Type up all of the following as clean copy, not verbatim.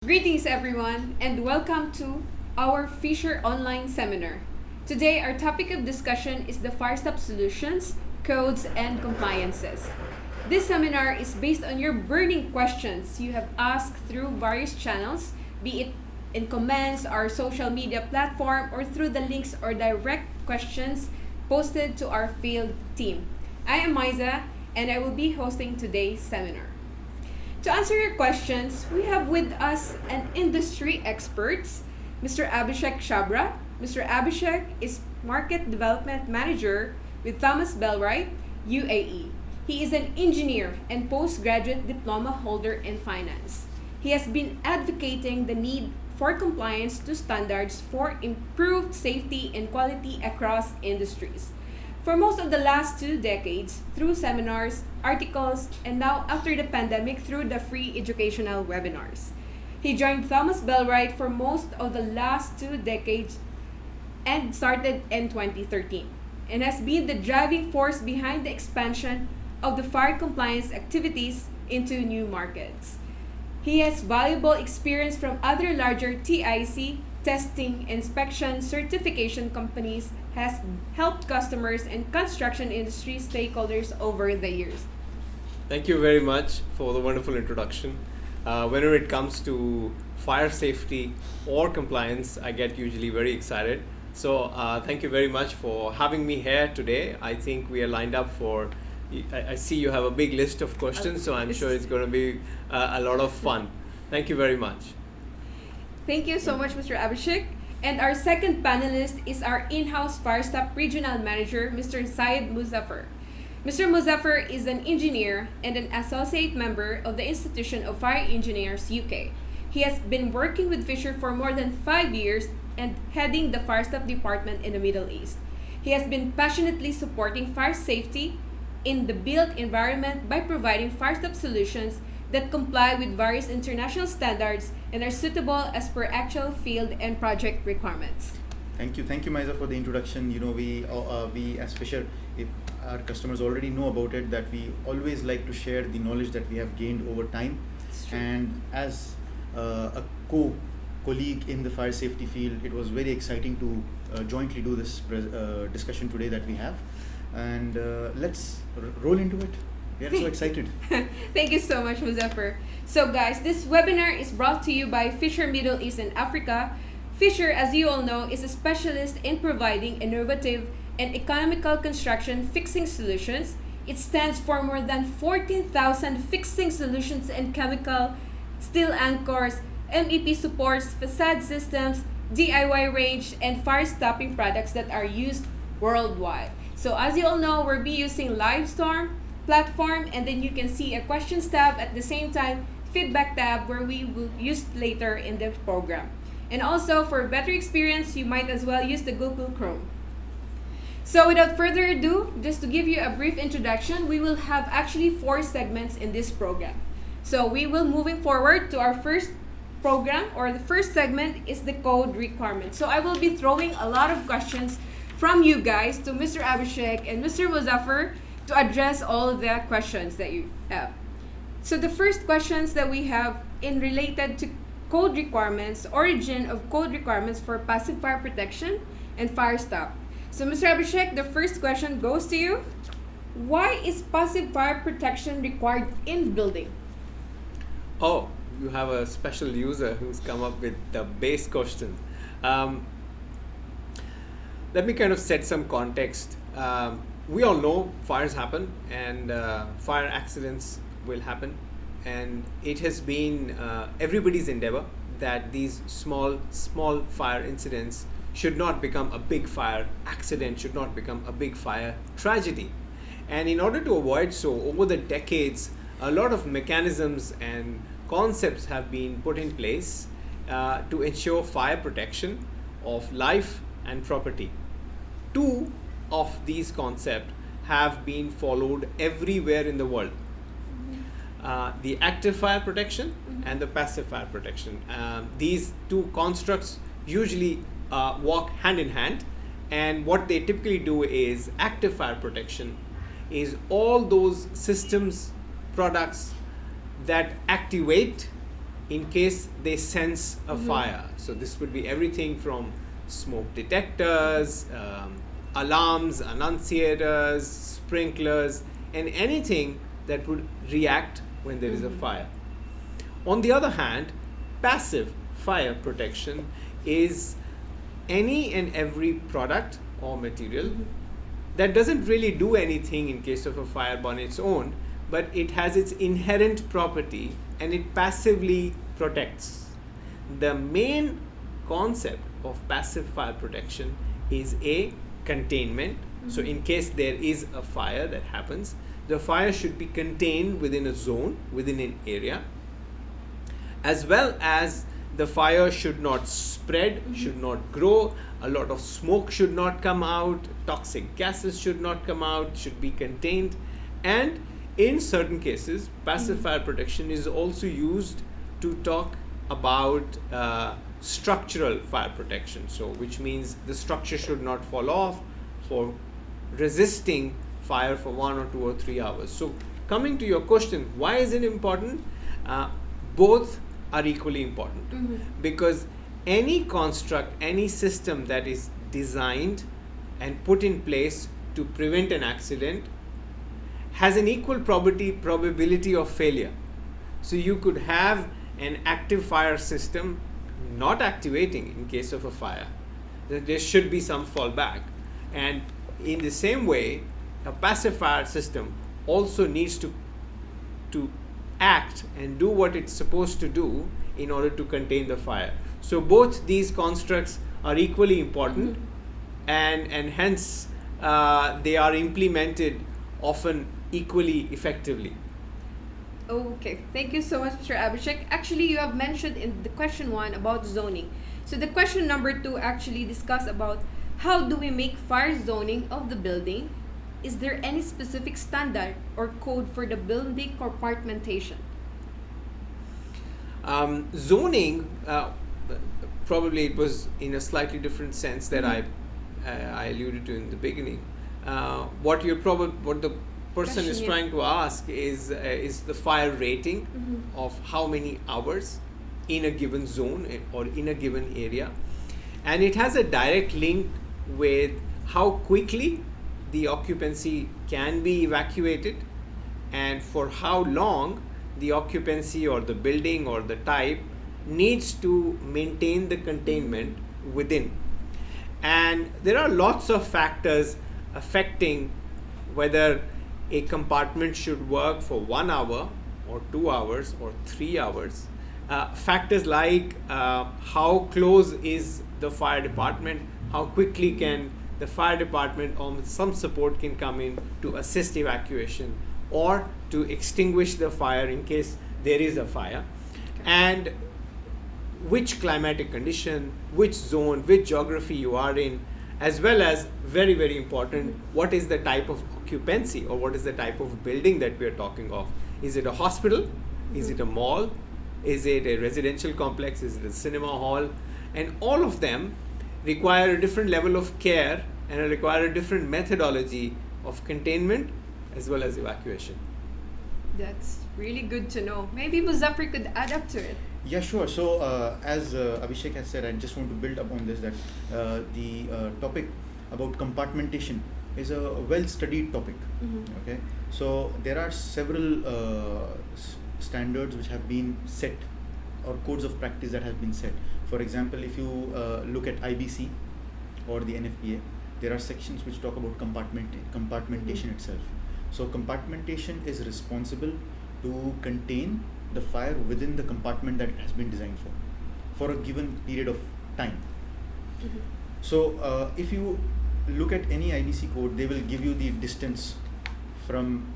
Greetings, everyone, and welcome to our Fisher Online Seminar. Today, our topic of discussion is the FireStop solutions, codes, and compliances. This seminar is based on your burning questions you have asked through various channels, be it in comments, our social media platform, or through the links or direct questions posted to our field team. I am Miza, and I will be hosting today's seminar. To answer your questions, we have with us an industry expert, Mr. Abhishek Chhabra. Mr. Abhishek is Market Development Manager with Thomas Bellwright, UAE. He is an engineer and postgraduate diploma holder in finance. He has been advocating the need for compliance to standards for improved safety and quality across industries. For most of the last 2 decades, through seminars, articles, and now after the pandemic through the free educational webinars. He joined Thomas Bellwright for most of the last 2 decades and started in 2013 and has been the driving force behind the expansion of the fire compliance activities into new markets. He has valuable experience from other larger TIC, testing, inspection, certification companies, has helped customers and construction industry stakeholders over the years. Thank you very much for the wonderful introduction. Whenever it comes to fire safety or compliance, I get usually very excited. So thank you very much for having me here today. I think we are lined up for, I see you have a big list of questions, so I'm sure it's going to be a lot of fun. Thank you very much. Thank you so much, Mr. Abhishek. And our second panelist is our in-house FireStop Regional Manager, Mr. Syed Muzaffar. Mr. Muzaffar is an engineer and an associate member of the Institution of Fire Engineers UK. He has been working with Fisher for more than 5 years and heading the FireStop department in the Middle East. He has been passionately supporting fire safety in the built environment by providing FireStop solutions that comply with various international standards and are suitable as per actual field and project requirements. Thank you, Maisa, for the introduction. We as Fisher, if our customers already know about it, that we always like to share the knowledge that we have gained over time. And as a colleague in the fire safety field, it was very exciting to jointly do this discussion today that we have. And let's roll into it. We are so excited. Thank you so much, Muzaffar. So guys, this webinar is brought to you by Fisher Middle East and Africa. Fisher, as you all know, is a specialist in providing innovative and economical construction fixing solutions. It stands for more than 14,000 fixing solutions and chemical, steel anchors, MEP supports, facade systems, DIY range, and fire stopping products that are used worldwide. So as you all know, we'll be using Livestorm platform, and then you can see a questions tab at the same time, feedback tab where we will use later in the program. And also for better experience, you might as well use the Google Chrome. So without further ado, just to give you a brief introduction, we will have actually 4 segments in this program. So we will moving forward to our first program, or the first segment is the code requirement. So I will be throwing a lot of questions from you guys to Mr. Abhishek and Mr. Muzaffar to address all the questions that you have. So the first questions that we have in related to code requirements, origin of code requirements for passive fire protection and fire stop. So Mr. Abhishek, the first question goes to you. Why is passive fire protection required in building? Oh, you have a special user who's come up with the base question. Let me kind of set some context. We all know fires happen and fire accidents will happen, and it has been everybody's endeavor that these small fire incidents should not become a big fire accident, should not become a big fire tragedy. And in order to avoid so, over the decades, a lot of mechanisms and concepts have been put in place to ensure fire protection of life and property. 2 of these concepts have been followed everywhere in the world. The active fire protection and the passive fire protection. These 2 constructs usually walk hand in hand, and what they typically do is active fire protection is all those systems, products that activate in case they sense a fire. So this would be everything from smoke detectors, alarms, annunciators, sprinklers, and anything that would react when there is a fire. On the other hand, passive fire protection is any and every product or material that doesn't really do anything in case of a fire on its own, but it has its inherent property and it passively protects. The main concept of passive fire protection is a containment. So in case there is a fire that happens, the fire should be contained within a zone, within an area, as well as the fire should not spread, should not grow, a lot of smoke should not come out, toxic gases should not come out, should be contained. And in certain cases, passive fire protection is also used to talk about structural fire protection. So which means the structure should not fall off, for resisting fire for 1 or 2 or 3 hours. So coming to your question, why is it important? Both are equally important, because any construct, any system that is designed and put in place to prevent an accident has an equal probability of failure. So you could have an active fire system not activating in case of a fire. There should be some fallback. And in the same way, a passive fire system also needs to act and do what it's supposed to do in order to contain the fire. So both these constructs are equally important, and hence they are implemented often equally effectively. Okay, thank you so much, Mr. Abhishek. Actually, you have mentioned in the question 1 about zoning. So the question number 2 actually discuss about how do we make fire zoning of the building? Is there any specific standard or code for the building compartmentation? Zoning, probably it was in a slightly different sense that I alluded to in the beginning. What the person is trying to ask is the fire rating of how many hours in a given zone or in a given area, and it has a direct link with how quickly the occupancy can be evacuated and for how long the occupancy or the building or the type needs to maintain the containment within. And there are lots of factors affecting whether a compartment should work for 1 hour or 2 hours or 3 hours. Factors like how close is the fire department, how quickly can the fire department or some support can come in to assist evacuation or to extinguish the fire in case there is a fire, and which climatic condition, which zone, which geography you are in, as well as, very, very important, what is the type of occupancy or what is the type of building that we are talking of. Is it a hospital? Is it a mall? Is it a residential complex? Is it a cinema hall? And all of them require a different level of care and require a different methodology of containment as well as evacuation. That's really good to know. Maybe Muzaffar could add up to it. Yeah, sure. So, as Abhishek has said, I just want to build upon this, that the topic about compartmentation is a well-studied topic. Okay, so there are several standards which have been set, or codes of practice that have been set. For example, if you look at IBC or the NFPA, there are sections which talk about compartmentation itself. So compartmentation is responsible to contain the fire within the compartment that it has been designed for a given period of time. So if you look at any IBC code, they will give you the distance from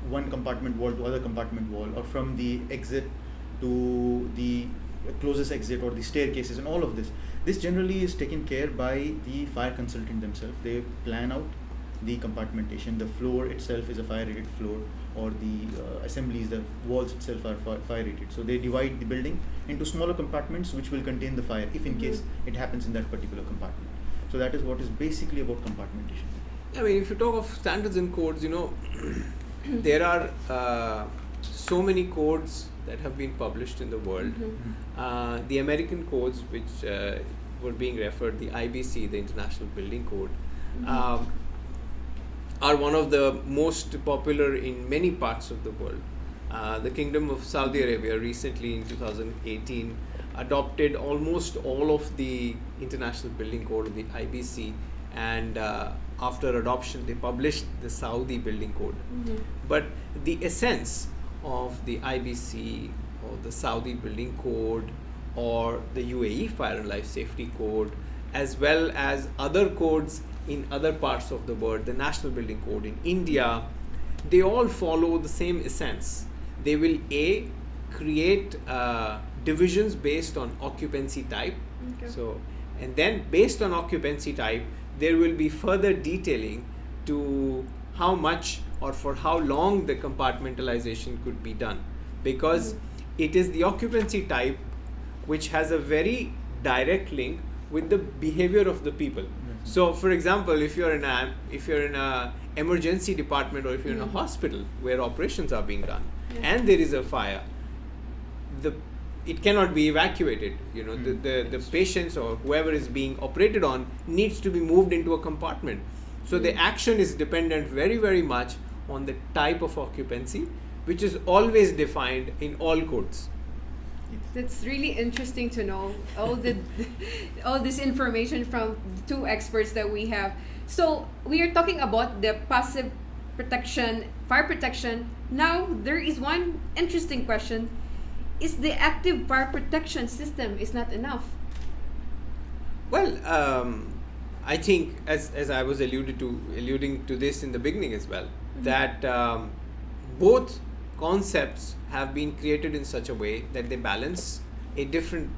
one compartment wall to other compartment wall, or from the exit to the closest exit, or the staircases, and all of this. This generally is taken care by the fire consultant themselves. They plan out the compartmentation. The floor itself is a fire rated floor, or the assemblies, the walls itself are fire rated. So they divide the building into smaller compartments which will contain the fire if in case it happens in that particular compartment. So that is what is basically about compartmentation. I mean, if you talk of standards and codes, there are so many codes that have been published in the world. The American codes, which were being referred, the IBC, the International Building Code, are one of the most popular in many parts of the world. The Kingdom of Saudi Arabia recently in 2018 adopted almost all of the International Building Code of the IBC, and after adoption they published the Saudi Building Code. But the essence of the IBC or the Saudi Building Code or the UAE Fire and Life Safety Code, as well as other codes in other parts of the world, the National Building Code in India, they all follow the same essence. They will create divisions based on occupancy type. So, and then based on occupancy type, there will be further detailing to how much or for how long the compartmentalization could be done, because it is the occupancy type which has a very direct link with the behavior of the people. So, for example, if you're in a emergency department, or if you're in a hospital where operations are being done, and there is a fire, it cannot be evacuated. The patients or whoever is being operated on needs to be moved into a compartment. So the action is dependent very, very much on the type of occupancy, which is always defined in all codes. That's really interesting to know all this information from the two experts that we have. So we are talking about the passive protection, fire protection. Now there is one interesting question: is the active fire protection system is not enough? Well, I think as I was alluding to this in the beginning as well, that both concepts have been created in such a way that they balance a different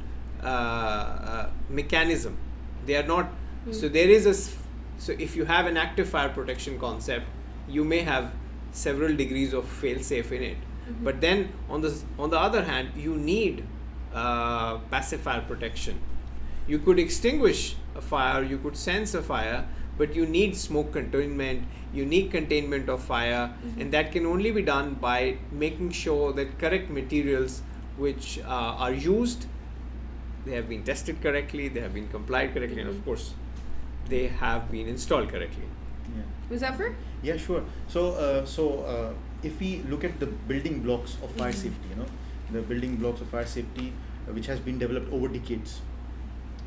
mechanism. They are not. So there is so if you have an active fire protection concept, you may have several degrees of fail-safe in it. But then on the other hand, you need passive fire protection. You could extinguish a fire, you could sense a fire, but you need smoke containment, you need containment of fire, and that can only be done by making sure that correct materials which are used, they have been tested correctly, they have been complied correctly, and of course they have been installed correctly. Muzaffar? Yeah, sure. So if we look at the building blocks of fire safety, the building blocks of fire safety which has been developed over decades,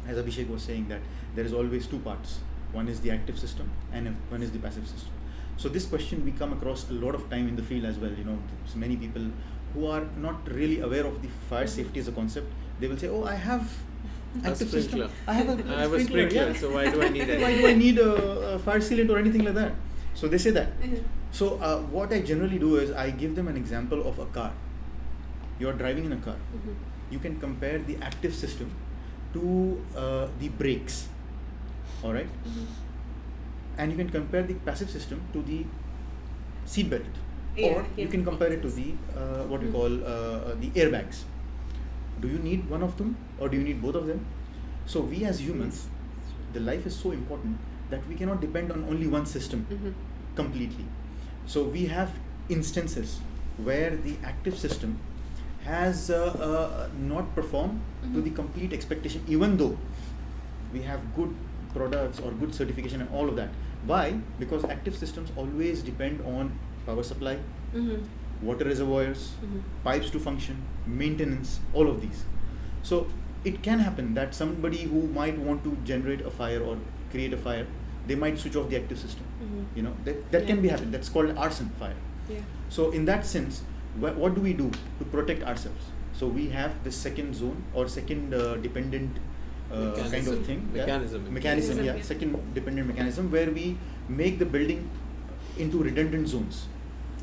as Abhishek was saying, that there is always two parts. One is the active system and one is the passive system. So this question we come across a lot of time in the field as well. So many people who are not really aware of the fire safety as a concept, they will say, "Oh, I have active sprinkler. system. I have a sprinkler. So why do I need that? Why do I need a fire sealant or anything like that?" So they say that. So what I generally do is I give them an example of a car. You are driving in a car. You can compare the active system to the brakes. All right, and you can compare the passive system to the seat belt, or you can compare it to the what we call the airbags. Do you need one of them, or do you need both of them? So we as humans, the life is so important that we cannot depend on only one system completely. So we have instances where the active system has not performed to the complete expectation, even though we have good products or good certification and all of that. Why? Because active systems always depend on power supply, water reservoirs, pipes to function, maintenance, all of these. So it can happen that somebody who might want to generate a fire or create a fire, they might switch off the active system. That can be happen. That's called arson fire. So in that sense, what do we do to protect ourselves? So we have the second zone or second dependent kind of thing. Mechanism. Second dependent mechanism, where we make the building into redundant zones.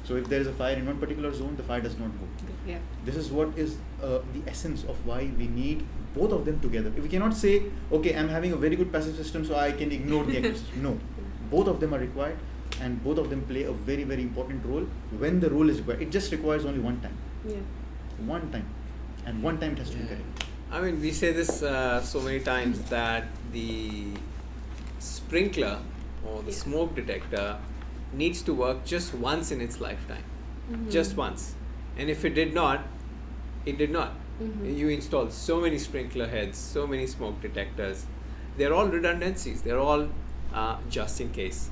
So if there is a fire in one particular zone, the fire does not go. This is what is the essence of why we need both of them together. If we cannot say, okay, I'm having a very good passive system, so I can ignore the active system. No, both of them are required, and both of them play a very, very important role when the role is required. It just requires only one time. One time, and one time it has to be correct. I mean, we say this so many times that the sprinkler or the smoke detector needs to work just once in its lifetime, just once. And if it did not, it did not. You installed so many sprinkler heads, so many smoke detectors. They're all redundancies. They're all just in case.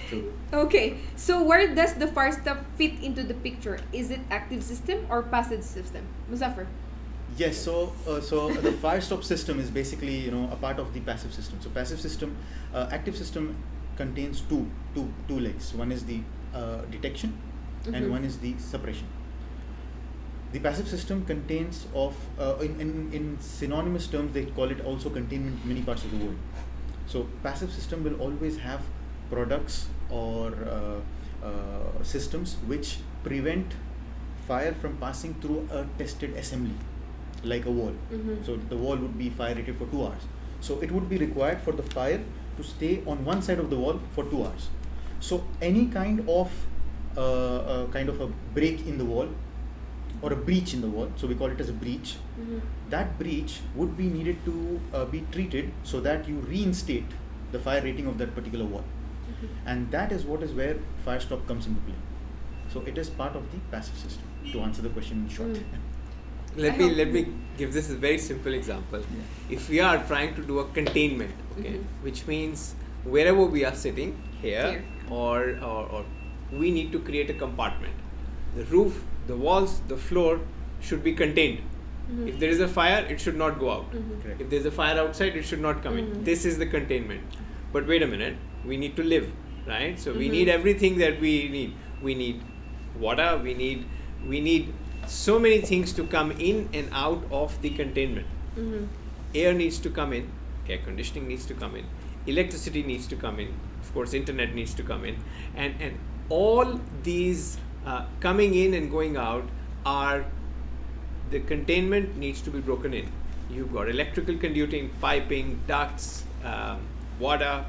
True. Okay, so where does the FireStop fit into the picture? Is it active system or passive system? Muzaffar. Yes, so the FireStop system is basically a part of the passive system. So passive system, active system contains two legs. One is the detection, and one is the suppression. The passive system contains of in synonymous terms they call it also containment many parts of the world. So passive system will always have products or systems which prevent fire from passing through a tested assembly, like a wall. So the wall would be fire rated for 2 hours. So it would be required for the fire to stay on one side of the wall for 2 hours. So any kind of a break in the wall or a breach in the wall, so we call it as a breach, that breach would be needed to be treated so that you reinstate the fire rating of that particular wall. And that is where FireStop comes into play. So it is part of the passive system, to answer the question in short. Let me give this a very simple example. If we are trying to do a containment, which means wherever we are sitting here, or we need to create a compartment. The roof, the walls, the floor should be contained. If there is a fire, it should not go out. If there is a fire outside, it should not come in. This is the containment. But wait a minute, we need to live, right? So we need everything that we need. We need water, we need so many things to come in and out of the containment. Air needs to come in, air conditioning needs to come in, electricity needs to come in, of course internet needs to come in, and all these coming in and going out are, the containment needs to be broken in. You've got electrical conduiting, piping, ducts, water,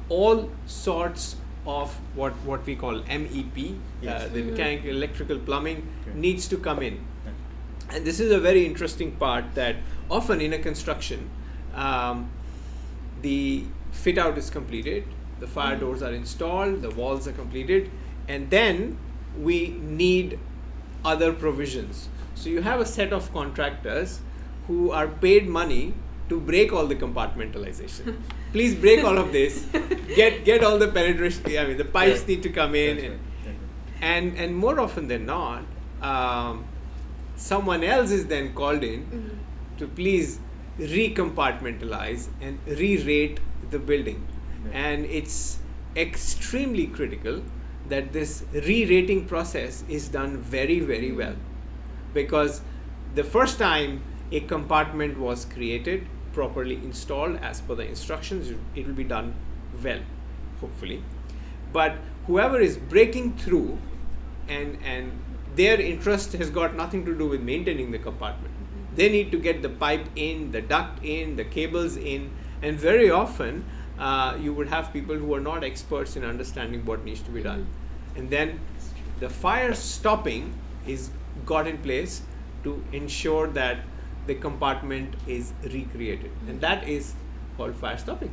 all sorts of what we call MEP, the mechanical, electrical, plumbing needs to come in. And this is a very interesting part that often in a construction, the fit out is completed, the fire doors are installed, the walls are completed, and then we need other provisions. So you have a set of contractors who are paid money to break all the compartmentalization. Please break all of this. Get all the penetration. I mean, the pipes need to come in, and more often than not, someone else is then called in to please recompartmentalize and re-rate the building, and it's extremely critical that this re-rating process is done very, very well, because the first time a compartment was created, properly installed as per the instructions, it will be done well, hopefully. But whoever is breaking through and their interest has got nothing to do with maintaining the compartment. They need to get the pipe in, the duct in, the cables in, and very often you would have people who are not experts in understanding what needs to be done. And then the fire stopping is got in place to ensure that the compartment is recreated, and that is called fire stopping.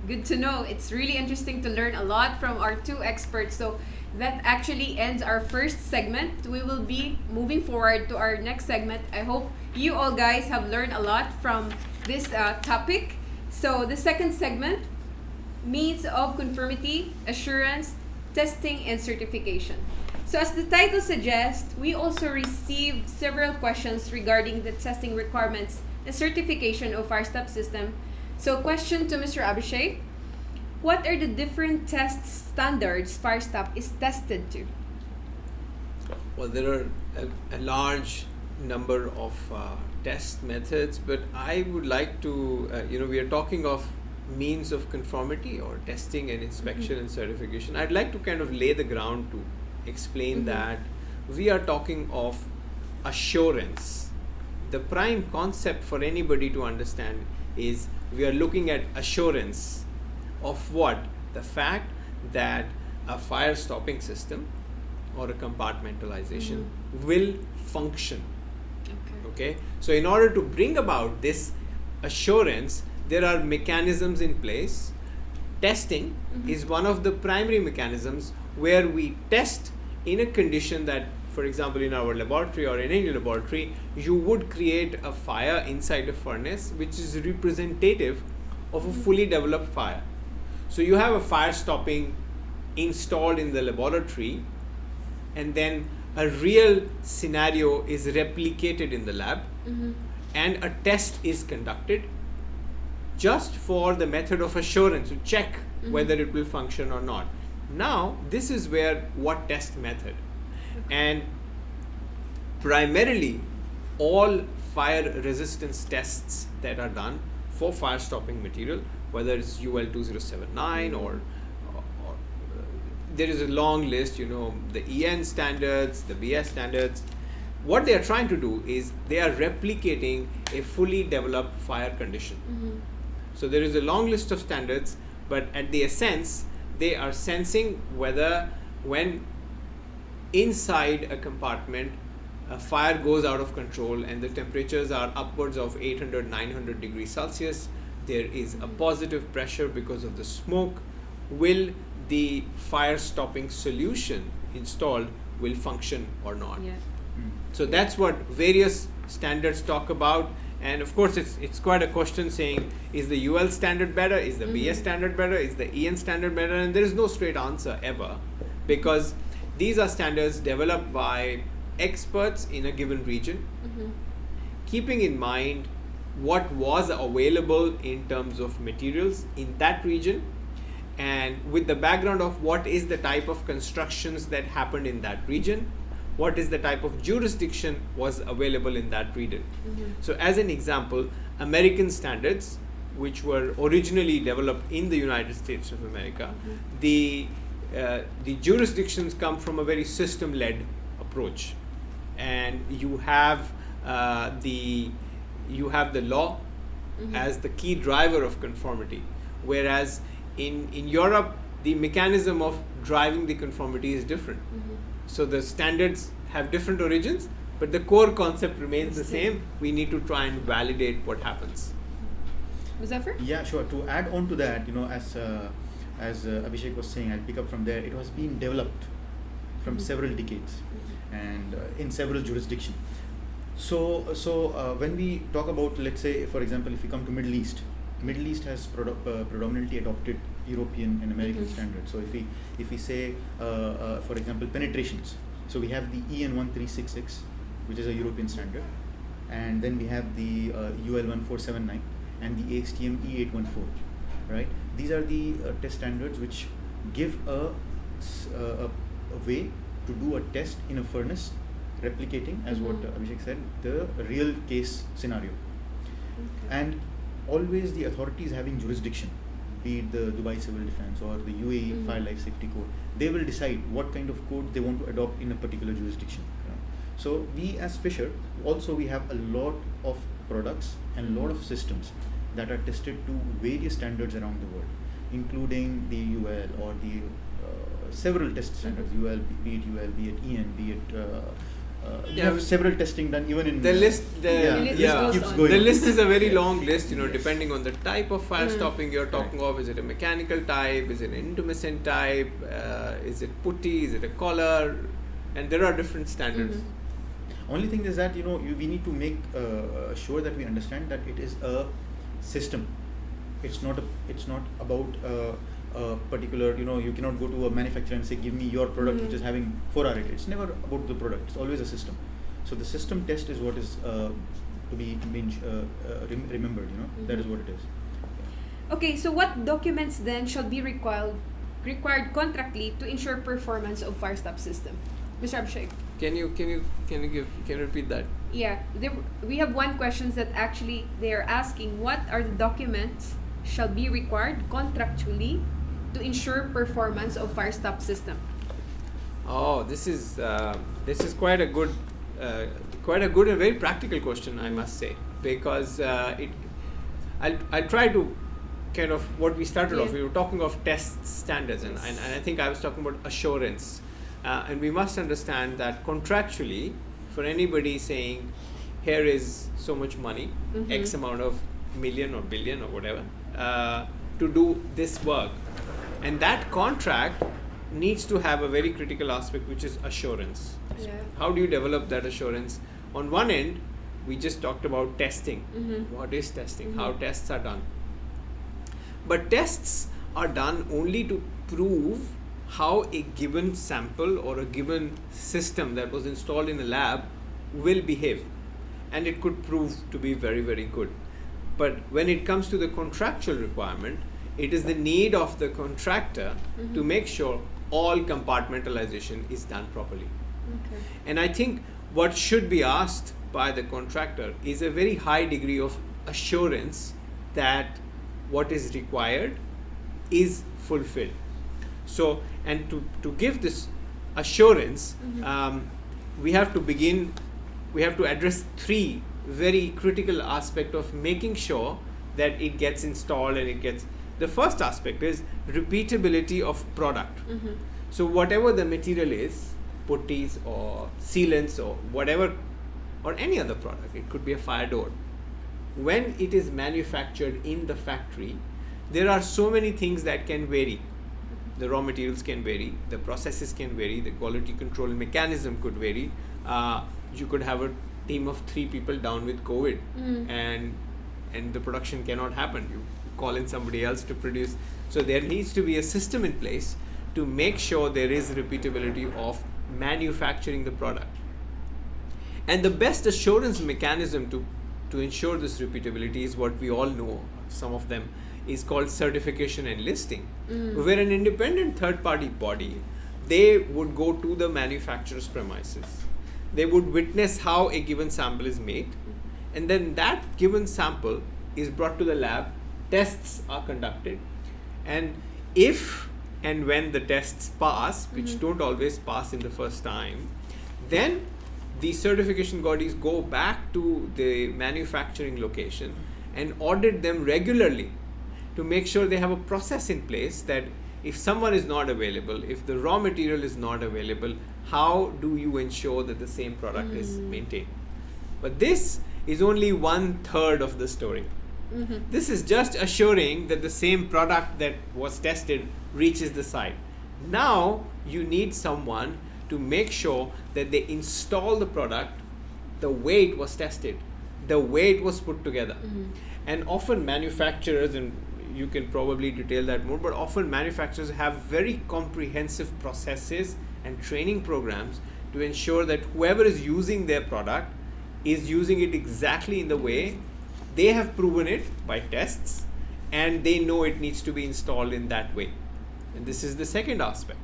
Good to know. It's really interesting to learn a lot from our two experts. So that actually ends our first segment. We will be moving forward to our next segment. I hope you all guys have learned a lot from this topic. So the second segment, means of conformity, assurance, testing, and certification. So as the title suggests, we also received several questions regarding the testing requirements and certification of FireStop system. So question to Mr. Abhishek, what are the different test standards FireStop is tested to? Well, there are a large number of test methods, but I would like to, we are talking of means of conformity or testing and inspection and certification. I'd like to kind of lay the ground to explain that we are talking of assurance. The prime concept for anybody to understand is we are looking at assurance of what? The fact that a fire stopping system or a compartmentalization will function. Okay? So in order to bring about this assurance, there are mechanisms in place. Testing is one of the primary mechanisms where we test in a condition that, for example, in our laboratory or in any laboratory, you would create a fire inside a furnace which is representative of a fully developed fire. So you have a fire stopping installed in the laboratory, and then a real scenario is replicated in the lab, and a test is conducted just for the method of assurance to check whether it will function or not. Now, this is where what test method. And primarily, all fire resistance tests that are done for fire stopping material, whether it's UL 2079 or there is a long list, the EN standards, the BS standards. What they are trying to do is they are replicating a fully developed fire condition. So there is a long list of standards, but at the essence, they are sensing whether when inside a compartment a fire goes out of control and the temperatures are upwards of 800, 900 degrees Celsius, there is a positive pressure because of the smoke, will the fire stopping solution installed will function or not. Yeah. So that's what various standards talk about. And of course, it's quite a question saying, is the UL standard better? Is the BS standard better? Is the EN standard better? And there is no straight answer ever, because these are standards developed by experts in a given region, keeping in mind what was available in terms of materials in that region, and with the background of what is the type of constructions that happened in that region, what is the type of jurisdiction was available in that region. So as an example, American standards, which were originally developed in the United States of America, the jurisdictions come from a very system-led approach, and you have the law as the key driver of conformity, whereas in Europe the mechanism of driving the conformity is different. So the standards have different origins, but the core concept remains the same. We need to try and validate what happens. Muzaffar? Yeah, sure. To add on to that, as Abhishek was saying, I'll pick up from there. It was being developed from several decades and in several jurisdictions. So when we talk about, let's say, for example, if we come to Middle East has predominantly adopted European and American standards. So if we say, for example, penetrations, so we have the EN 1366, which is a European standard, and then we have the UL 1479 and the ASTM E814, right? These are the test standards which give a way to do a test in a furnace, replicating, as what Abhishek said, the real case scenario. And always the authorities having jurisdiction, be it the Dubai Civil Defense or the UAE Fire Life Safety Code, they will decide what kind of code they want to adopt in a particular jurisdiction. So we as Fisher, also we have a lot of products and a lot of systems that are tested to various standards around the world, including the UL or the several test standards, UL, be it UL, be it EN, be it we have several testing done even in the list. Keeps going. The list is a very long list. Depending on the type of fire stopping you're talking of. Is it a mechanical type? Is it an intumescent type? Is it putty? Is it a collar? And there are different standards. Only thing is that we need to make sure that we understand that it is a system. It's not about a particular, you cannot go to a manufacturer and say, give me your product which is having 4R rated. It's never about the product, it's always a system. So the system test is what is to be remembered, that is what it is. Okay, so what documents then shall be required contractually to ensure performance of FireStop system? Mr. Abhishek. Can you repeat that? Yeah, we have one question that actually they are asking, what are the documents shall be required contractually to ensure performance of FireStop system? Oh, this is quite a good and very practical question, I must say, because I'll try to kind of what we started off. We were talking of test standards, and I think I was talking about assurance, and we must understand that contractually, for anybody saying, here is so much money, X amount of million or billion or whatever, to do this work, and that contract needs to have a very critical aspect, which is assurance. Yeah. How do you develop that assurance? On one end, we just talked about testing. What is testing? How tests are done. But tests are done only to prove how a given sample or a given system that was installed in a lab will behave. And it could prove to be very, very good. But when it comes to the contractual requirement, it is the need of the contractor to make sure all compartmentalization is done properly. Okay. And I think what should be asked by the contractor is a very high degree of assurance that what is required is fulfilled. So, and to give this assurance, we have to address three very critical aspects of making sure that it gets installed and it gets. The first aspect is repeatability of product. So whatever the material is, putties or sealants or whatever, or any other product, it could be a fire door. When it is manufactured in the factory, there are so many things that can vary. The raw materials can vary, the processes can vary, the quality control mechanism could vary. You could have a team of 3 people down with COVID and the production cannot happen. You call in somebody else to produce. So there needs to be a system in place to make sure there is repeatability of manufacturing the product. And the best assurance mechanism to ensure this repeatability is what we all know, some of them, is called certification and listing, where an independent third-party body, they would go to the manufacturer's premises. They would witness how a given sample is made, and then that given sample is brought to the lab, tests are conducted, and if and when the tests pass, which don't always pass in the first time, then the certification bodies go back to the manufacturing location and audit them regularly to make sure they have a process in place that if someone is not available, if the raw material is not available, how do you ensure that the same product is maintained? But this is only 1/3 of the story. This is just assuring that the same product that was tested reaches the site. Now you need someone to make sure that they install the product the way it was tested, the way it was put together. And often manufacturers, and you can probably detail that more, but often manufacturers have very comprehensive processes and training programs to ensure that whoever is using their product is using it exactly in the way they have proven it by tests, and they know it needs to be installed in that way. And this is the second aspect.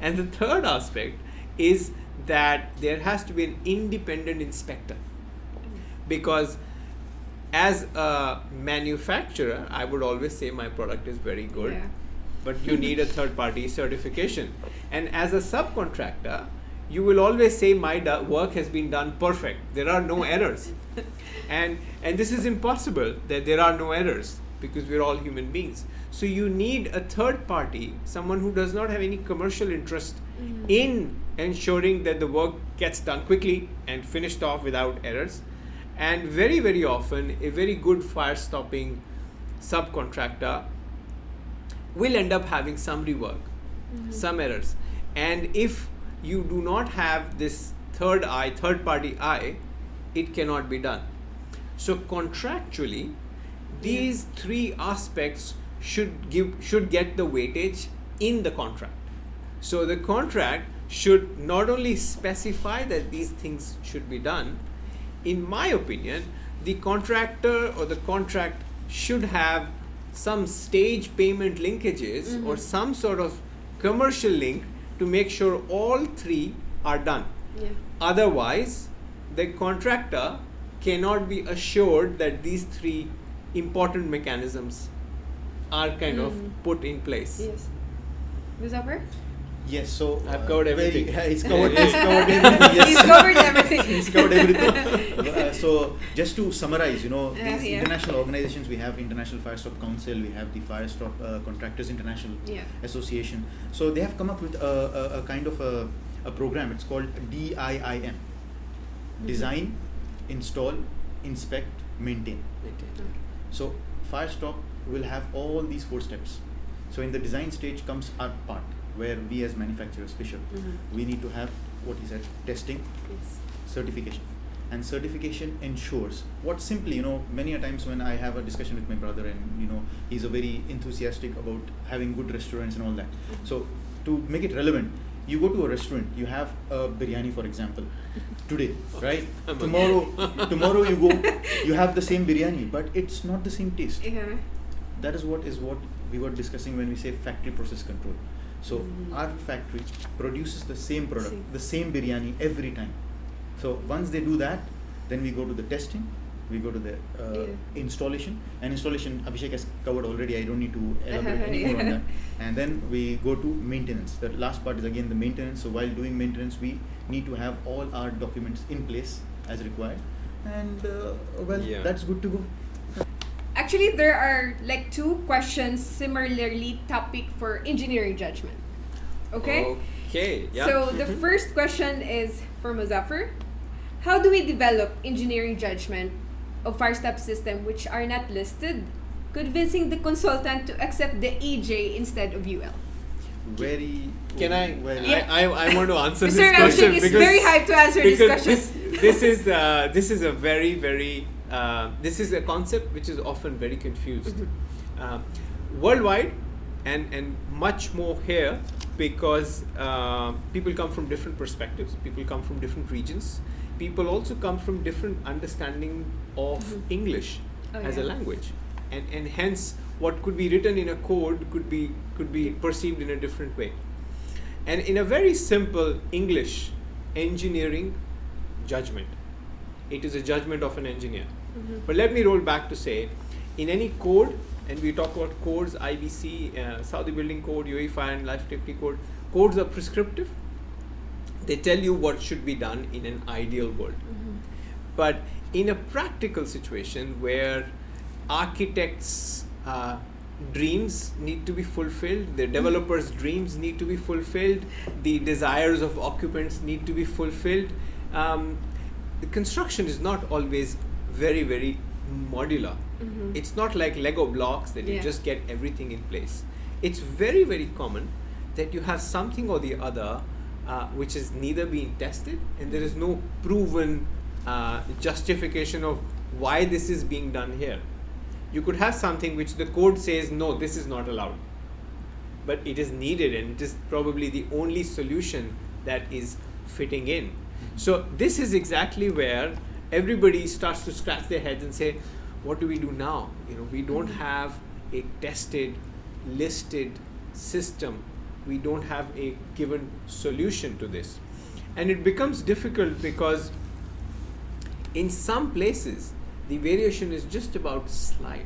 And the third aspect is that there has to be an independent inspector, because as a manufacturer, I would always say my product is very good, but you need a third-party certification. And as a subcontractor, you will always say my work has been done perfect. There are no errors. And this is impossible, that there are no errors, because we're all human beings. So you need a third party, someone who does not have any commercial interest in ensuring that the work gets done quickly and finished off without errors. And very, very often, a very good fire stopping subcontractor will end up having some rework, some errors. And if you do not have this third party eye, it cannot be done. So contractually, these 3 aspects should get the weightage in the contract. So the contract should not only specify that these things should be done. In my opinion, the contractor or the contract should have some stage payment linkages or some sort of commercial link to make sure all 3 are done. Otherwise, the contractor cannot be assured that these 3 important mechanisms are kind of put in place. Yes. Muzaffar? Yes, so I've covered everything. He's covered everything. Yes. He's covered everything. He's covered everything. So just to summarize, these Yeah. international organizations, we have International FireStop Council, we have the FireStop Contractors International Association. So they have come up with a kind of a program. It's called DIIM. Design, install, inspect, maintain. So FireStop will have all these 4 steps. So in the design stage comes our part, where we as manufacturers, Fisher, we need to have what he said, testing, certification. And certification ensures what simply, many a times when I have a discussion with my brother and, he's a very enthusiastic about having good restaurants and all that. So to make it relevant, you go to a restaurant, you have a biryani, for example, today, right? Tomorrow you go, you have the same biryani, but it's not the same taste. Yeah. That is what we were discussing when we say factory process control. So our factory produces the same product, the same biryani every time. So once they do that, then we go to the testing, we go to the installation. And installation, Abhishek has covered already, I don't need to elaborate anymore on that. And then we go to maintenance. The last part is again the maintenance. So while doing maintenance, we need to have all our documents in place as required. And that's good to go. Actually, there are like two questions similarly topic for engineering judgment. Okay? Okay, yeah. So the first question is for Muzaffar. How do we develop engineering judgment of FireStop system which are not listed, convincing the consultant to accept the EJ instead of UL? Can I? Well, Yeah. I want to answer Mr. this question Abhishek is very hyped to answer this question. This is a very this is a concept which is often very confused worldwide and much more here because people come from different perspectives, people come from different regions, people also come from different understanding of English as a language, and hence what could be written in a code could be perceived in a different way. And in a very simple English, engineering judgment, it is a judgment of an engineer. But let me roll back to say, in any code, and we talk about codes, IBC, Saudi Building Code, UAE Fire and Life Safety Code, codes are prescriptive. They tell you what should be done in an ideal world. But in a practical situation where architects' dreams need to be fulfilled, the developers' dreams need to be fulfilled, the desires of occupants need to be fulfilled, the construction is not always very modular. It's not like Lego blocks that you just get everything in place. It's very common that you have something or the other which is neither being tested, and there is no proven justification of why this is being done here. You could have something which the code says, no, this is not allowed, but it is needed and it is probably the only solution that is fitting in. So this is exactly where everybody starts to scratch their heads and say, what do we do now? We don't have a tested, listed system. We don't have a given solution to this. And it becomes difficult because in some places, the variation is just about slight.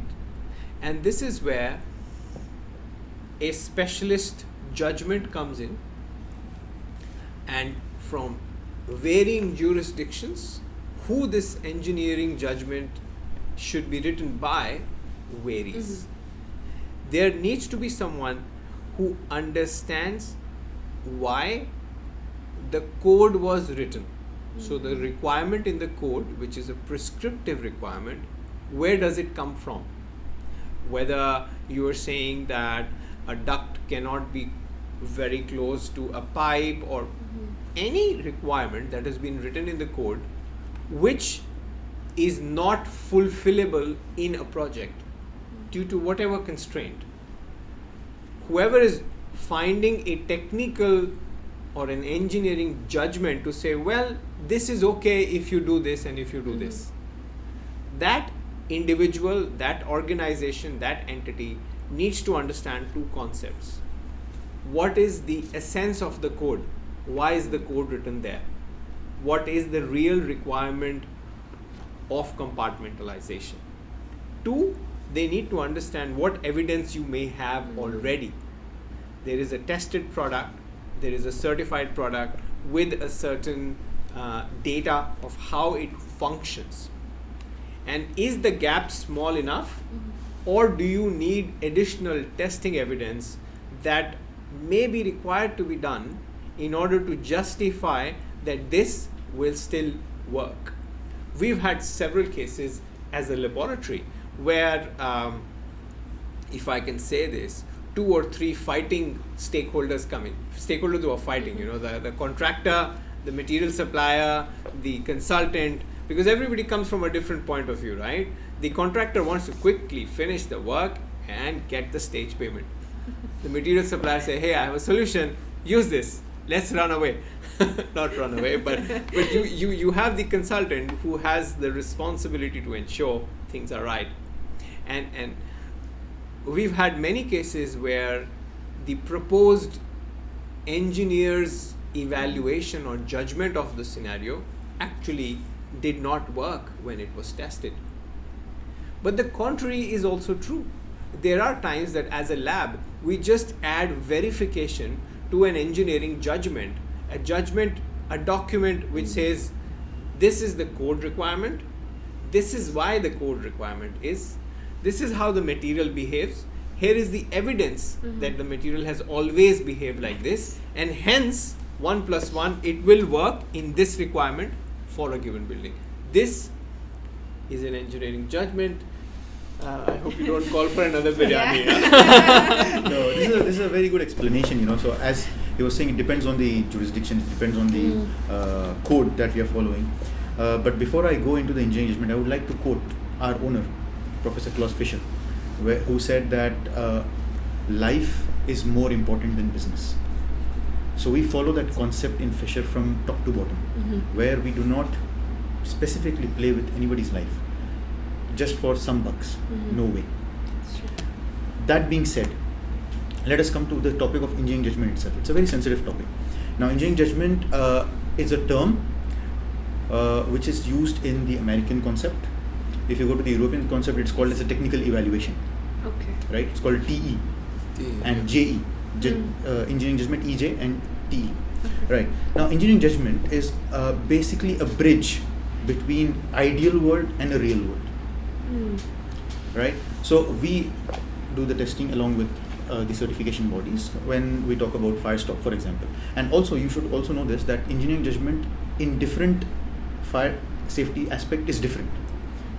And this is where a specialist judgment comes in, and from varying jurisdictions, who this engineering judgment should be written by varies. There needs to be someone who understands why the code was written. So the requirement in the code, which is a prescriptive requirement, where does it come from? Whether you are saying that a duct cannot be very close to a pipe, or any requirement that has been written in the code which is not fulfillable in a project due to whatever constraint. Whoever is finding a technical or an engineering judgment to say, well, this is okay if you do this and if you do this. That individual, that organization, that entity needs to understand two concepts. What is the essence of the code? Why is the code written there? What is the real requirement of compartmentalization? Two, they need to understand what evidence you may have already. There is a tested product, there is a certified product with a certain data of how it functions. And is the gap small enough, or do you need additional testing evidence that may be required to be done in order to justify that this will still work? We've had several cases as a laboratory where, if I can say this, 2 or 3 fighting stakeholders coming. Stakeholders who are fighting, the contractor, the material supplier, the consultant, because everybody comes from a different point of view, right? The contractor wants to quickly finish the work and get the stage payment. The material supplier say, hey, I have a solution, use this, let's run away. Not run away, but you have the consultant who has the responsibility to ensure things are right. And we've had many cases where the proposed engineer's evaluation or judgment of the scenario actually did not work when it was tested. But the contrary is also true. There are times that as a lab, we just add verification to an engineering judgment, a document which says, this is the code requirement, this is why the code requirement is, this is how the material behaves, here is the evidence that the material has always behaved like this, and hence 1 + 1, it will work in this requirement for a given building. This is an engineering judgment. I hope you don't call for another biryani. No, this is a very good explanation, So as he was saying, it depends on the jurisdiction, it depends on the code that we are following. But before I go into the engineering judgment, I would like to quote our owner, Professor Klaus Fischer, who said that life is more important than business. So we follow that concept in Fischer from top to bottom, where we do not specifically play with anybody's life just for some bucks. No way. Sure. That being said, let us come to the topic of engineering judgment itself. It's a very sensitive topic. Now, engineering judgment is a term which is used in the American concept. If you go to the European concept, it's called as a technical evaluation. Okay. Right? It's called TE and JE. Engineering judgment, EJ and TE. Right. Now, engineering judgment is basically a bridge between ideal world and a real world. Right? So we do the testing along with the certification bodies when we talk about FireStop, for example. And also, you should also know this, that engineering judgment in different fire safety aspect is different.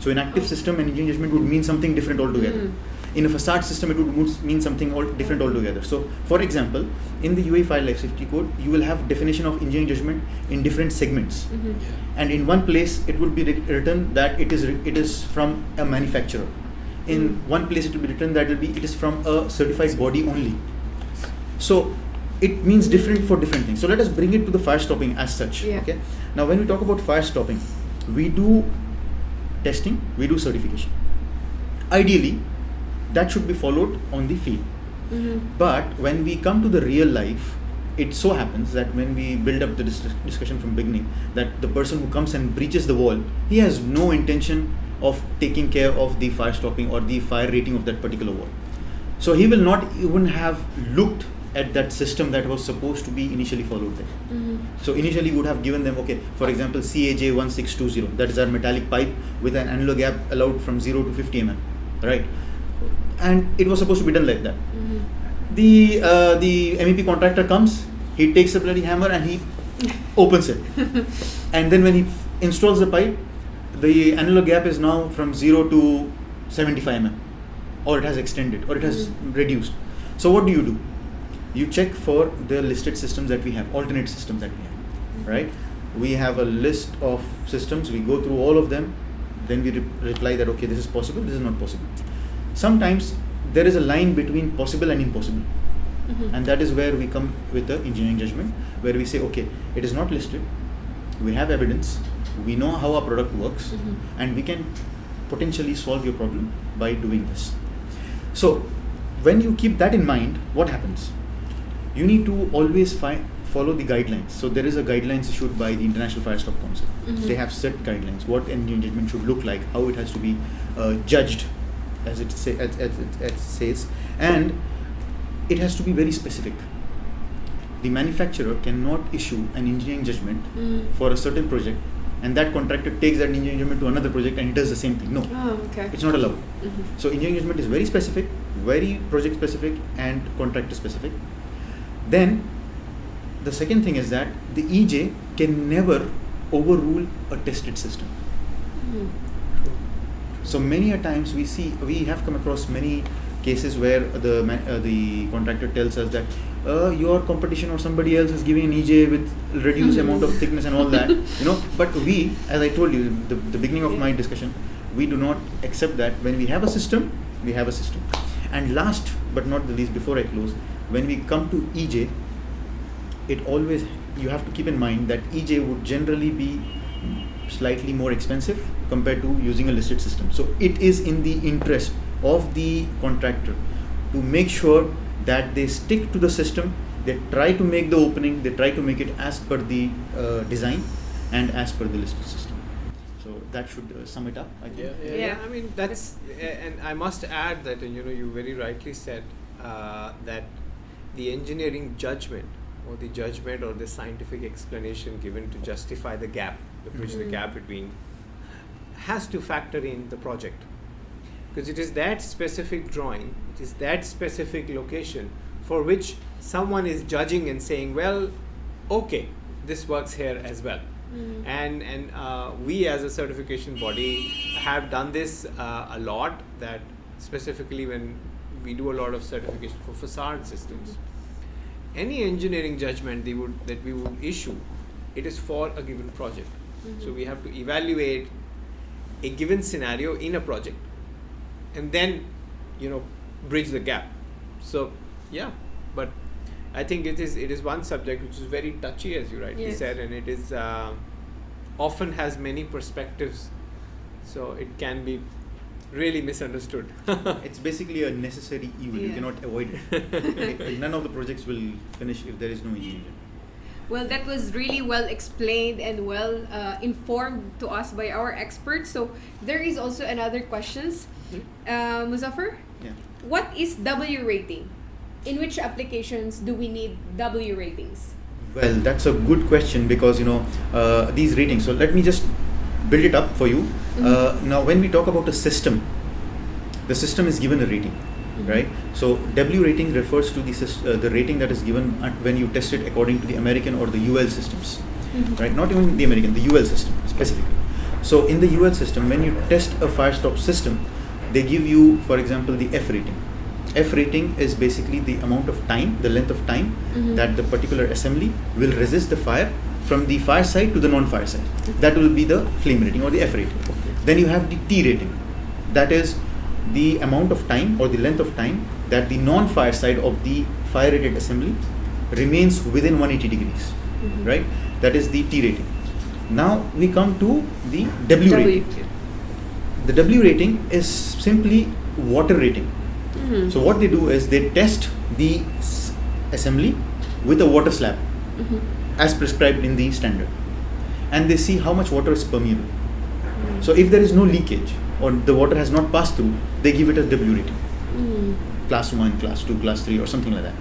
So in active system, an engineering judgment would mean something different altogether. In a facade system, it would mean something different altogether. So, for example, in the UAE Fire Life Safety Code, you will have definition of engineering judgment in different segments. And in one place, it will be written that it is from a manufacturer. In one place, it will be written that it is from a certified body only. So it means different for different things. So let us bring it to the fire stopping as such. Yeah. Okay. Now, when we talk about fire stopping, we do testing, we do certification. Ideally, that should be followed on the field. But when we come to the real life, it so happens that when we build up the discussion from beginning, that the person who comes and breaches the wall, he has no intention of taking care of the fire stopping or the fire rating of that particular wall. So he will not even have looked at that system that was supposed to be initially followed there. So initially we would have given them, okay, for example, CAJ 1620, that is our metallic pipe with an annular gap allowed from 0 to 50 mm, right? And it was supposed to be done like that. The MEP contractor comes, he takes a bloody hammer and he opens it. And then when he installs the pipe, the annular gap is now from 0 to 75 mm, or it has extended, or it has reduced. So what do? You check for the listed systems that we have, alternate systems that we have, right? We have a list of systems, we go through all of them, then we reply that, okay, this is possible, this is not possible. Sometimes there is a line between possible and impossible. And that is where we come with the engineering judgment, where we say, okay, it is not listed, we have evidence, we know how our product works, and we can potentially solve your problem by doing this. So when you keep that in mind, what happens? You need to always follow the guidelines. So there is a guidelines issued by the International FireStop Council. They have set guidelines, what engineering judgment should look like, how it has to be judged, as it says, and it has to be very specific. The manufacturer cannot issue an engineering judgment for a certain project, and that contractor takes that engineering judgment to another project and he does the same thing. No, it's not allowed. So engineering judgment is very specific, very project specific and contractor specific. Then the second thing is that the EJ can never overrule a tested system. So many a times we have come across many cases where the contractor tells us that your competition or somebody else is giving an EJ with reduced amount of thickness and all that, but we, as I told you the beginning of my discussion, we do not accept that. When we have a system, we have a system. And last but not the least, before I close, when we come to EJ, you have to keep in mind that EJ would generally be slightly more expensive compared to using a listed system. So it is in the interest of the contractor to make sure that they stick to the system, they try to make the opening, they try to make it as per the design and as per the listed system. So that should sum it up, I think. Yeah. I mean, that's, and I must add that, you very rightly said that the engineering judgment or the scientific explanation given to justify the gap, bridge the gap between, has to factor in the project. Because it is that specific drawing, it is that specific location for which someone is judging and saying, well, okay, this works here as well. And we as a certification body have done this a lot, that specifically when we do a lot of certification for facade systems. Any engineering judgment that we would issue, it is for a given project. So we have to evaluate a given scenario in a project and then, bridge the gap. So, yeah, but I think it is one subject which is very touchy, as you rightly said, and it is often has many perspectives, so it can be really misunderstood. It's basically a necessary evil. You cannot avoid it. None of the projects will finish if there is no engineering. Well, that was really well explained and well informed to us by our experts. So there is also another questions. Muzaffar, what is W rating? In which applications do we need W ratings? Well, that's a good question because these ratings. So let me just build it up for you. Now, when we talk about a system, the system is given a rating, right? So W rating refers to the rating that is given when you test it according to the American or the UL systems, right? Not even the American, the UL system specifically. So in the UL system, when you test a FireStop system, they give you, for example, the F rating. F rating is basically the amount of time, the length of time that the particular assembly will resist the fire from the fire side to the non-fire side. That will be the flame rating or the F rating. Then you have the T rating. That is the amount of time or the length of time that the non-fire side of the fire rated assembly remains within 180 degrees, right? That is the T rating. Now we come to the W rating. The W rating is simply water rating. So what they do is they test the assembly with a water slab as prescribed in the standard, and they see how much water is permeable. So if there is no leakage or the water has not passed through, they give it a W rating. Class 1, class 2, class 3 or something like that.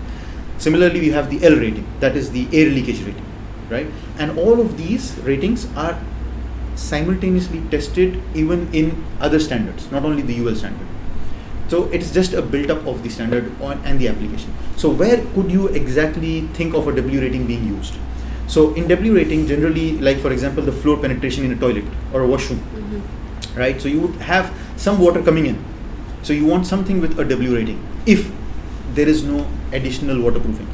Similarly, we have the L rating, that is the air leakage rating, right? And all of these ratings are simultaneously tested even in other standards, not only the UL standard. So it is just a build-up of the standard and the application. So where could you exactly think of a W rating being used? So in W rating, generally, like for example, the floor penetration in a toilet or a washroom, right? So you would have some water coming in. So you want something with a W rating if there is no additional waterproofing.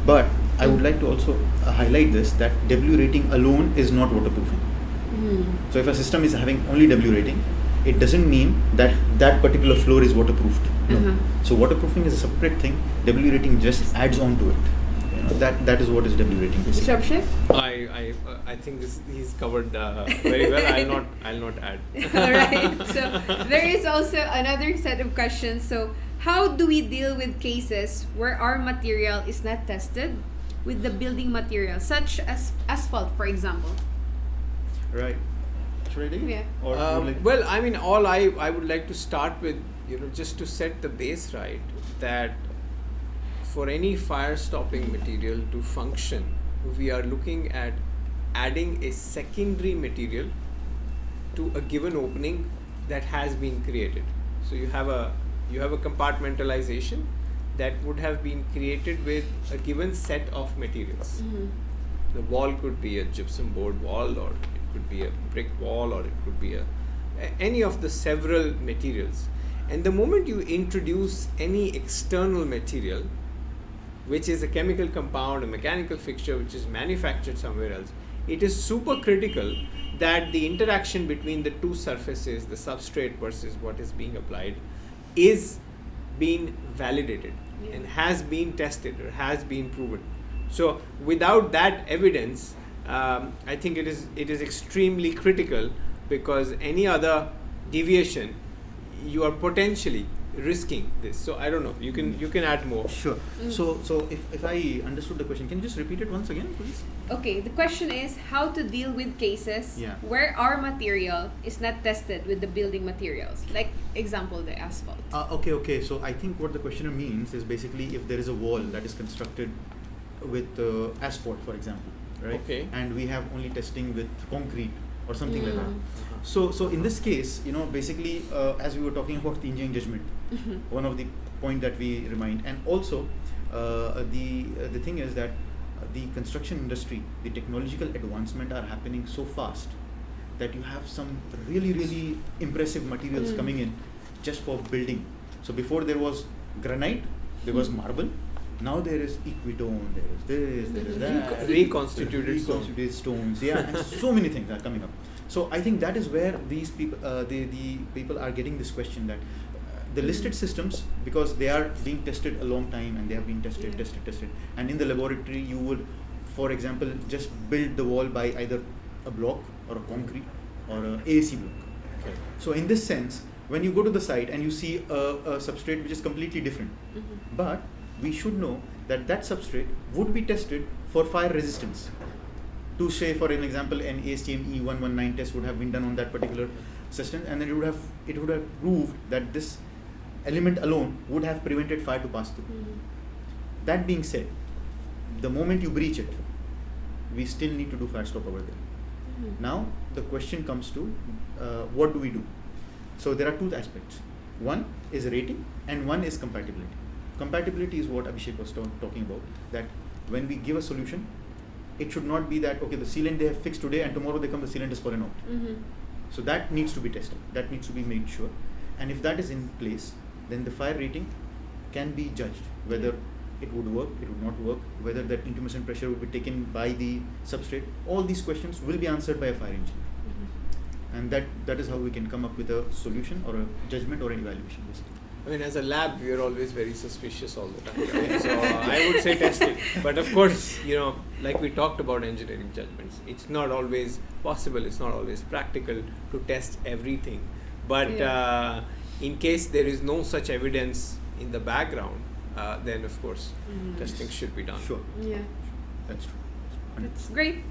But I would like to also highlight this, that W rating alone is not waterproofing. So if a system is having only W rating, it doesn't mean that that particular floor is waterproofed. No. So waterproofing is a separate thing. W rating just adds on to it. That is what is W rating. Mr. Abhishek? I think he's covered very well. I'll not add. Alright. So there is also another set of questions. So how do we deal with cases where our material is not tested with the building material, such as asphalt, for example? Right. Should I take it? Yeah. Or well, I mean, all I would like to start with, just to set the base right, that for any fire stopping material to function, we are looking at adding a secondary material to a given opening that has been created. So you have a compartmentalization that would have been created with a given set of materials. The wall could be a gypsum board wall, or it could be a brick wall, or it could be any of the several materials. And the moment you introduce any external material, which is a chemical compound, a mechanical fixture which is manufactured somewhere else, it is super critical that the interaction between the two surfaces, the substrate versus what is being applied, is being validated and has been tested or has been proven. So without that evidence, I think it is extremely critical, because any other deviation, you are potentially risking this. So I don't know, you can add more. Sure. So if I understood the question, can you just repeat it once again, please? Okay, the question is how to deal with cases where our material is not tested with the building materials, like example the asphalt. Okay. So I think what the questioner means is basically if there is a wall that is constructed with asphalt, for example, right? Okay. And we have only testing with concrete or something like that. So in this case, basically, as we were talking about the engineering judgment, one of the point that we remind, and also the thing is that the construction industry, the technological advancement are happening so fast that you have some really impressive materials coming in just for building. So before there was granite, there was marble. Now there is equitone, there is this, there is that. Reconstituted stones, yeah, and so many things are coming up. So I think that is where these people, the people are getting this question that the listed systems, because they are being tested a long time and they have been tested, and in the laboratory you would, for example, just build the wall by either a block or a concrete or a AAC block. Okay. So in this sense, when you go to the site and you see a substrate which is completely different, but we should know that that substrate would be tested for fire resistance. To say, for an example, an ASTM E119 test would have been done on that particular system, and then it would have proved that this element alone would have prevented fire to pass through. That being said, the moment you breach it, we still need to do fire stop over there. Now the question comes to what do we do? So there are two aspects. One is rating and one is compatibility. Compatibility is what Abhishek was talking about, that when we give a solution, it should not be that, okay, the sealant they have fixed today and tomorrow they come, the sealant is fallen out. So that needs to be tested. That needs to be made sure. And if that is in place, then the fire rating can be judged, whether it would work, it would not work, whether that intumescent pressure would be taken by the substrate. All these questions will be answered by a fire engineer. And that is how we can come up with a solution or a judgment or an evaluation, basically. I mean, as a lab, we are always very suspicious all the time. Right? So I would say test it. But of course, like we talked about engineering judgments, it's not always possible, it's not always practical to test everything. But in case there is no such evidence in the background, then of course, testing should be done. Sure. Yeah. That's true. That's great.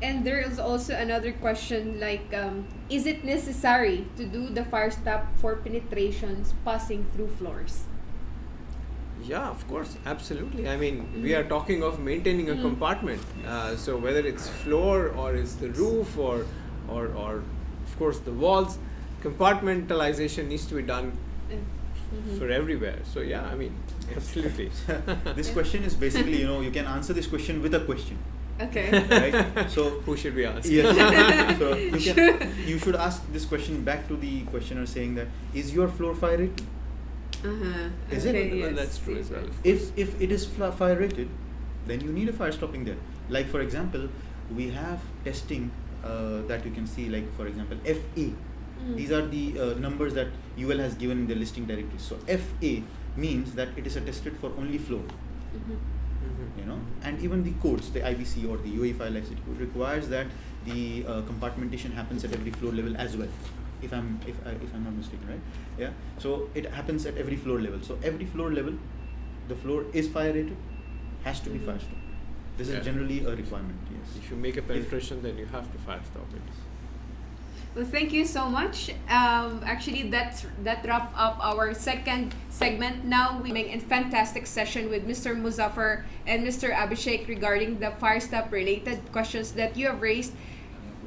And there is also another question like, is it necessary to do the fire stop for penetrations passing through floors? Yeah, of course, absolutely. I mean, we are talking of maintaining a compartment. So whether it's floor or it's the roof or of course the walls, compartmentalization needs to be done for everywhere. So yeah, I mean, absolutely. This question is basically, you can answer this question with a question. Okay. Right? So who should we ask? Yes. So you should ask this question back to the questioner, saying that, is your floor fire rated? Is it? Well, that's true as well. If it is fire rated, then you need a fire stopping there. Like for example, we have testing that you can see, like for example, FA. These are the numbers that UL has given in the listing directory. So FA means that it is attested for only floor. And even the codes, the IBC or the UAE fire life safety code requires that the compartmentation happens at every floor level as well. If I'm not mistaken, right? Yeah. So it happens at every floor level. So every floor level, the floor is fire rated, has to be fire stopped. This is generally a requirement. Yes. If you make a penetration, then you have to fire stop it. Well, thank you so much. Actually, that wrap up our second segment. Now we make a fantastic session with Mr. Muzaffar and Mr. Abhishek regarding the fire stop related questions that you have raised.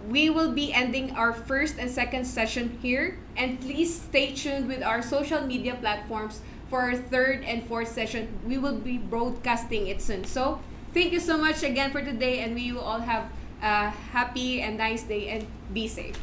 We will be ending our first and second session here, and please stay tuned with our social media platforms for our third and fourth session. We will be broadcasting it soon. So thank you so much again for today, and we will all have a happy and nice day, and be safe.